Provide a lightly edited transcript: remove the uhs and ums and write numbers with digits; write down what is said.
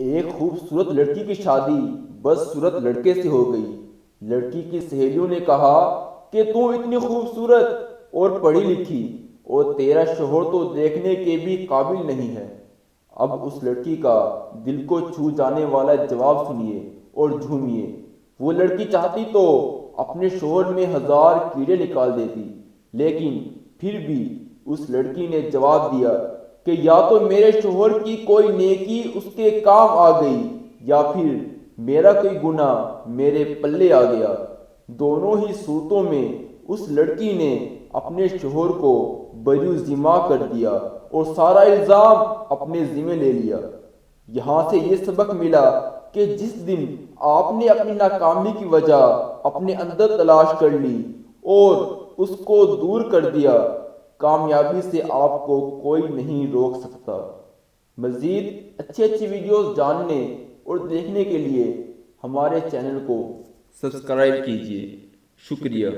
ایک خوبصورت لڑکی کی شادی بدصورت لڑکے سے ہو گئی۔ لڑکی کی سہیلیوں نے کہا کہ تم اتنی خوبصورت اور پڑھی لکھی اور تیرا شوہر تو دیکھنے کے بھی قابل نہیں ہے۔ اب اس لڑکی کا دل کو چھو جانے والا جواب سنیے اور جھومیے۔ وہ لڑکی چاہتی تو اپنے شوہر میں 1000 کیڑے نکال دیتی، لیکن پھر بھی اس لڑکی نے جواب دیا کہ یا تو میرے شوہر کی کوئی نیکی اس کے کام آ گئی یا پھر میرا کوئی گناہ میرے پلے آ گیا۔ دونوں ہی صورتوں میں اس لڑکی نے اپنے شوہر کو بری ذمہ کر دیا اور سارا الزام اپنے ذمہ لے لیا۔ یہاں سے یہ سبق ملا کہ جس دن آپ نے اپنی ناکامی کی وجہ اپنے اندر تلاش کر لی اور اس کو دور کر دیا، کامیابی سے آپ کو کوئی نہیں روک سکتا۔ مزید اچھی ویڈیوز جاننے اور دیکھنے کے لیے ہمارے چینل کو سبسکرائب کیجیے۔ شکریہ۔